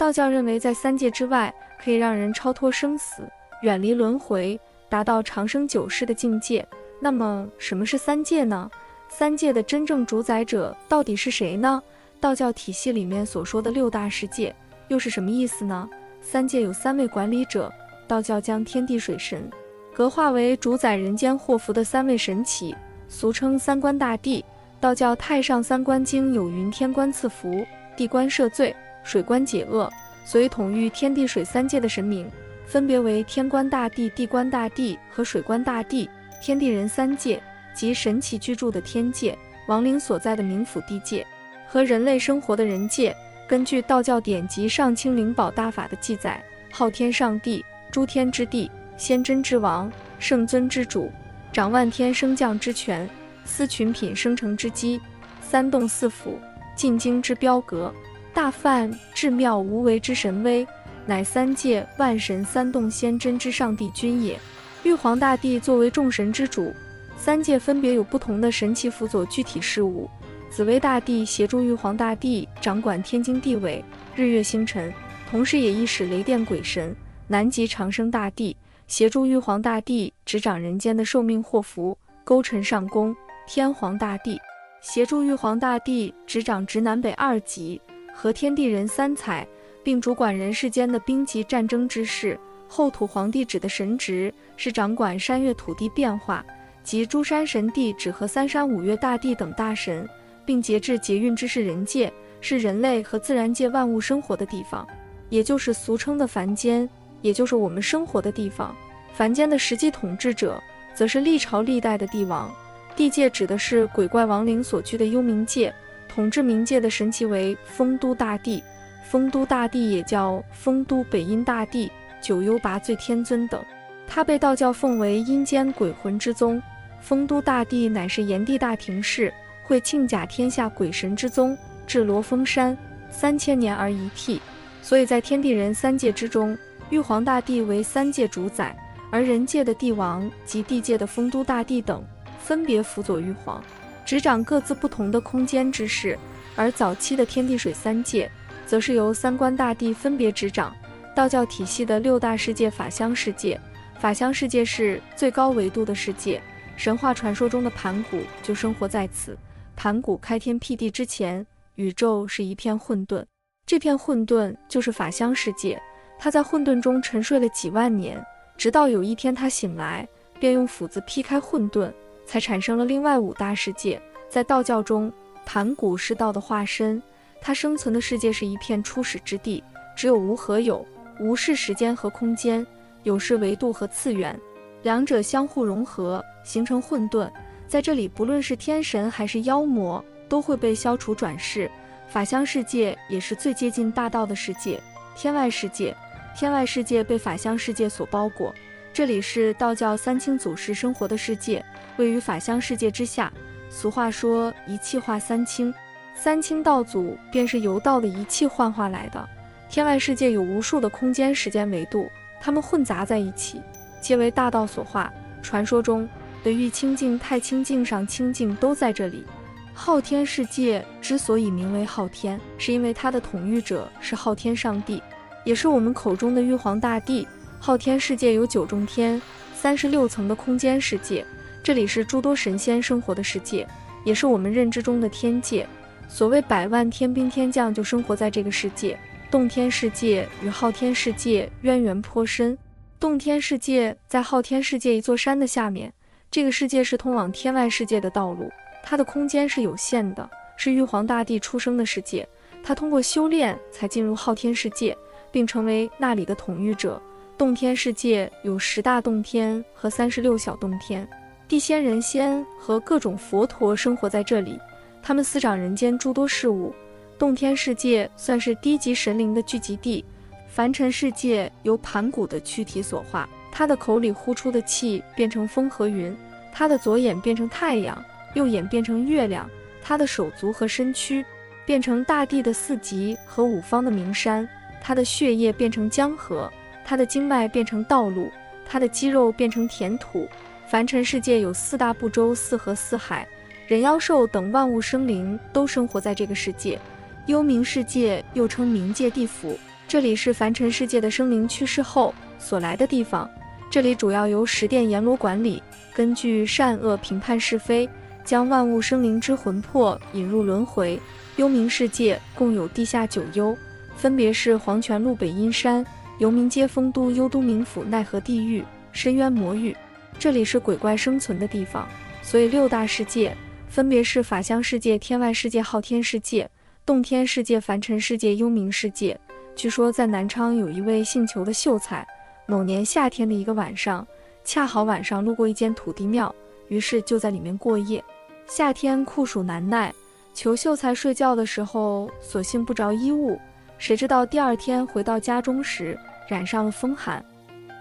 道教认为在三界之外可以让人超脱生死，远离轮回，达到长生久世的境界。那么什么是三界呢？三界的真正主宰者到底是谁呢？道教体系里面所说的六大世界又是什么意思呢？三界有三位管理者，道教将天地水神格化为主宰人间祸福的三位神祇，俗称三官大帝。道教太上三官经有云：天官赐福，地官赦罪，水官解厄，所以统御天地水三界的神明分别为天官大帝、地官大帝和水官大帝。天地人三界即神祇居住的天界、亡灵所在的冥府地界和人类生活的人界。根据道教典籍《上清灵宝大法》的记载，昊天上帝，诸天之帝，仙真之王，圣尊之主，掌万天升降之权，司群品生成之基，三洞四府，进京之标格，大梵至妙无为之神威，乃三界万神三洞仙真之上帝君也。玉皇大帝作为众神之主，三界分别有不同的神祇辅佐具体事务。紫微大帝协助玉皇大帝掌管天经地纬、日月星辰，同时也亦使雷电鬼神。南极长生大帝协助玉皇大帝执掌人间的寿命祸福。勾陈上宫天皇大帝协助玉皇大帝执掌直南北二极和天地人三才，并主管人世间的兵籍战争之事。后土皇帝指的神职是掌管山岳土地变化及诸山神帝指和三山五岳大帝等大神，并节制节运之事。人界是人类和自然界万物生活的地方，也就是俗称的凡间，也就是我们生活的地方。凡间的实际统治者则是历朝历代的帝王。地界指的是鬼怪亡灵所居的幽冥界，统治冥界的神祇为酆都大帝。酆都大帝也叫酆都北阴大帝、九幽拔罪天尊等，他被道教奉为阴间鬼魂之宗。酆都大帝乃是炎帝大庭士，会庆甲天下鬼神之宗，至罗峰山3000年而一替。所以在天地人三界之中，玉皇大帝为三界主宰，而人界的帝王及地界的酆都大帝等分别辅佐玉皇，执掌各自不同的空间之事。而早期的天地水三界则是由三官大帝分别执掌。道教体系的六大世界，法相世界，法相世界是最高维度的世界，神话传说中的盘古就生活在此。盘古开天辟地之前，宇宙是一片混沌，这片混沌就是法相世界。他在混沌中沉睡了几万年，直到有一天他醒来，便用斧子劈开混沌，才产生了另外五大世界。在道教中，盘古是道的化身，他生存的世界是一片初始之地，只有无和有，无是时间和空间，有是维度和次元，两者相互融合，形成混沌。在这里，不论是天神还是妖魔，都会被消除转世。法相世界也是最接近大道的世界。天外世界，天外世界被法相世界所包裹，这里是道教三清祖师生活的世界，位于法相世界之下。俗话说一气化三清，三清道祖便是由道的一气幻化来的。天外世界有无数的空间时间维度，它们混杂在一起，皆为大道所化。传说中的玉清净、太清净、上清净都在这里。昊天世界之所以名为昊天，是因为它的统御者是昊天上帝，也是我们口中的玉皇大帝。昊天世界有9重天，36层的空间世界，这里是诸多神仙生活的世界，也是我们认知中的天界。所谓百万天兵天将就生活在这个世界。洞天世界与昊天世界渊源颇深。洞天世界在昊天世界一座山的下面，这个世界是通往天外世界的道路，它的空间是有限的，是玉皇大帝出生的世界。他通过修炼才进入昊天世界，并成为那里的统御者。洞天世界有10大洞天和36小洞天，地仙人仙和各种佛陀生活在这里，他们司掌人间诸多事务。洞天世界算是低级神灵的聚集地。凡尘世界由盘古的躯体所化，他的口里呼出的气变成风和云，他的左眼变成太阳，右眼变成月亮，他的手足和身躯变成大地的4极和5方的名山，他的血液变成江河，他的经脉变成道路，他的肌肉变成田土。凡尘世界有4大部洲、4河、4海，人妖兽等万物生灵都生活在这个世界。幽冥世界又称冥界地府，这里是凡尘世界的生灵去世后所来的地方，这里主要由十殿阎罗管理，根据善恶评判是非，将万物生灵之魂魄引入轮回。幽冥世界共有地下9幽，分别是黄泉路北阴山、游民街丰都幽都冥府奈何地狱、深渊魔域。这里是鬼怪生存的地方，所以6大世界分别是法相世界、天外世界、昊天世界、洞天世界、凡尘世界、幽冥世界。据说在南昌有一位姓裘的秀才，某年夏天的一个晚上，恰好晚上路过一间土地庙，于是就在里面过夜。夏天酷暑难耐，裘秀才睡觉的时候索性不着衣物，谁知道第2天回到家中时染上了风寒。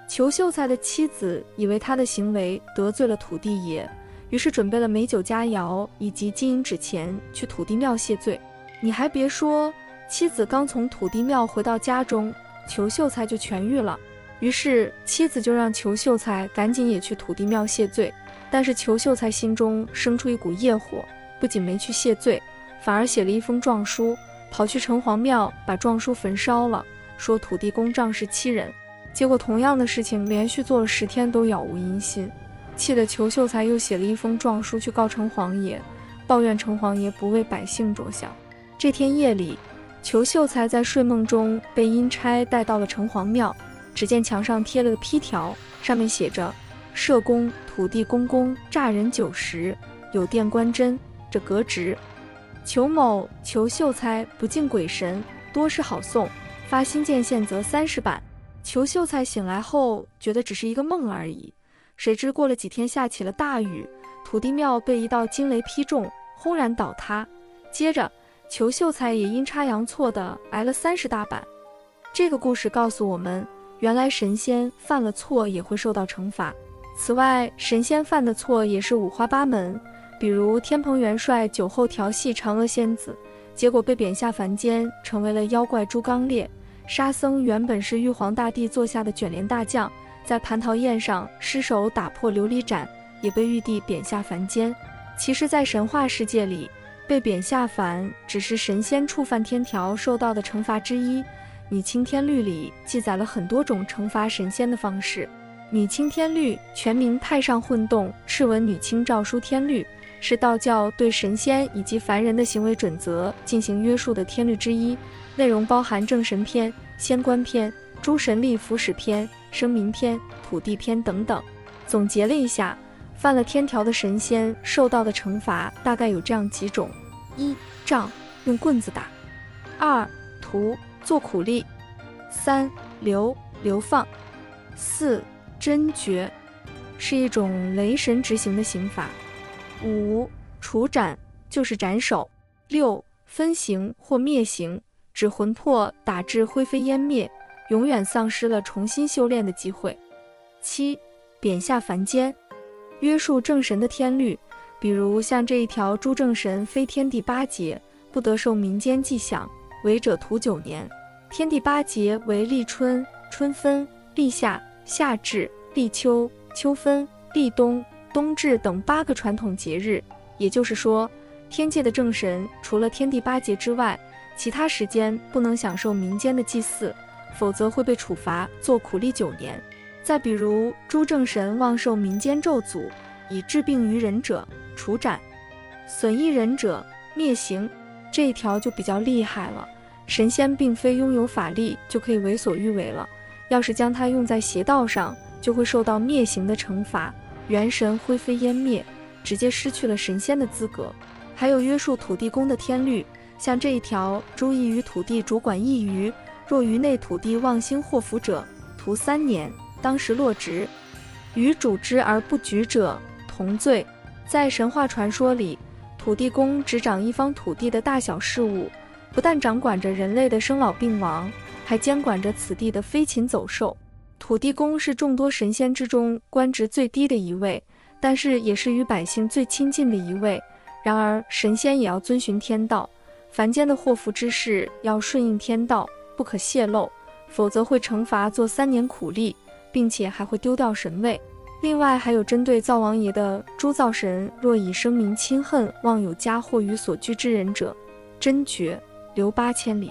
裘秀才的妻子以为他的行为得罪了土地爷，于是准备了美酒佳肴以及金银纸钱去土地庙谢罪。你还别说，妻子刚从土地庙回到家中，裘秀才就痊愈了。于是妻子就让裘秀才赶紧也去土地庙谢罪，但是裘秀才心中生出一股业火，不仅没去谢罪，反而写了一封状书，跑去城隍庙把状书焚烧了，说土地公仗势欺人。结果同样的事情连续做了10天都杳无音信，气得裘秀才又写了一封状书去告城隍爷，抱怨城隍爷不为百姓着想。这天夜里，裘秀才在睡梦中被阴差带到了城隍庙，只见墙上贴了个批条，上面写着社公土地公公诈人90，有殿官真，这革职。裘秀才不敬鬼神，多是好讼，发新建宪则30板。裘秀才醒来后觉得只是一个梦而已，谁知过了几天下起了大雨，土地庙被一道惊雷劈中，轰然倒塌。接着裘秀才也阴差阳错地挨了30大板。这个故事告诉我们，原来神仙犯了错也会受到惩罚。此外，神仙犯的错也是五花八门，比如天蓬元帅酒后调戏嫦娥仙子，结果被贬下凡间，成为了妖怪猪刚鬣。沙僧原本是玉皇大帝座下的卷帘大将，在蟠桃宴上失手打破琉璃盏，也被玉帝贬下凡间。其实在神话世界里，被贬下凡只是神仙触犯天条受到的惩罚之一。拟青天律里记载了很多种惩罚神仙的方式。拟青天律全名太上混动敕文女卿诏书天律，是道教对神仙以及凡人的行为准则进行约束的天律之一，内容包含正神篇、仙官篇、诸神力服使篇、生民篇、土地篇等等。总结了一下，犯了天条的神仙受到的惩罚大概有这样几种： 1. 杖，用棍子打； 2. 屠，做苦力； 3. 流放； 4. 真诀，是一种雷神执行的刑罚； 5. 处斩，就是斩首； 6. 分刑或灭刑，指魂魄打至灰飞烟灭，永远丧失了重新修炼的机会； 7. 贬下凡间，约束正神的天律，比如像这一条诸正神非天地8节，不得受民间祭享，违者徒9年。天地8节为立春、春分、立夏、夏至、立秋、秋分、立冬、冬至等8个传统节日。也就是说，天界的正神除了天地8节之外，其他时间不能享受民间的祭祀，否则会被处罚做苦力9年。再比如诸正神妄受民间咒诅，以治病于人者处斩，损益人者灭刑。这一条就比较厉害了，神仙并非拥有法力就可以为所欲为了，要是将它用在邪道上，就会受到灭刑的惩罚，元神灰飞烟灭，直接失去了神仙的资格。还有约束土地公的天律，像这一条：诸役于土地主管1余，若于内土地妄兴祸福者，徒3年，当时落职；与主之而不举者，同罪。在神话传说里，土地公执掌一方土地的大小事务，不但掌管着人类的生老病亡，还监管着此地的飞禽走兽。土地公是众多神仙之中官职最低的一位，但是也是与百姓最亲近的一位。然而神仙也要遵循天道，凡间的祸福之事要顺应天道，不可泄露，否则会惩罚做3年苦力，并且还会丢掉神位。另外还有针对灶王爷的诸灶神，若以生民亲恨，妄有家祸于所居之人者，真诀，流8千里；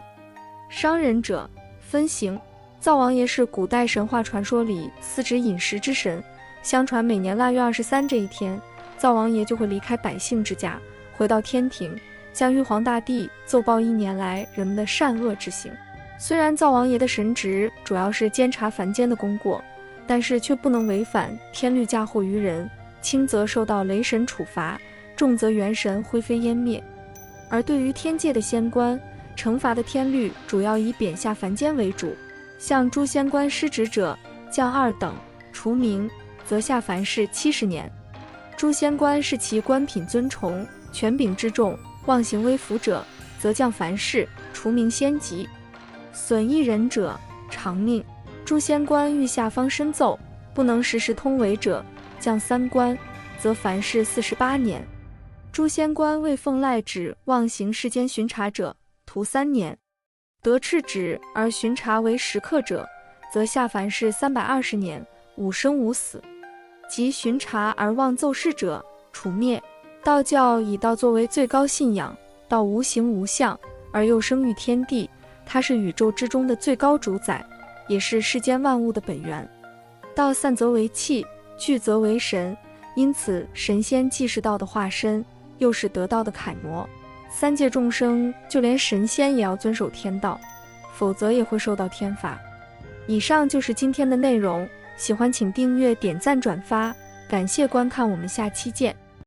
伤人者，分刑。灶王爷是古代神话传说里司职饮食之神，相传每年腊月23这一天，灶王爷就会离开百姓之家，回到天庭，向玉皇大帝奏报1年来人们的善恶之行。虽然灶王爷的神职主要是监察凡间的功过，但是却不能违反天律嫁祸于人，轻则受到雷神处罚，重则元神灰飞烟灭。而对于天界的仙官，惩罚的天律主要以贬下凡间为主，像诸仙官失职者，降2等，除名，则下凡世70年。诸仙官视其官品尊崇，权柄之重，妄行威服者，则降凡世，除名仙籍。损一人者，偿命。诸仙官欲下方申奏，不能时时通违者，降3官，则凡世48年。诸仙官为奉赖旨妄行世间巡查者，徒3年。得敕旨而巡查为时刻者，则下凡世320年，无生无死。即巡查而妄奏事者，除灭。道教以道作为最高信仰，道无形无相，而又生育天地，它是宇宙之中的最高主宰，也是世间万物的本源。道散则为气，聚则为神，因此神仙既是道的化身，又是得道的楷模。3界众生，就连神仙也要遵守天道，否则也会受到天罚。以上就是今天的内容，喜欢请订阅、点赞、转发，感谢观看，我们下期见。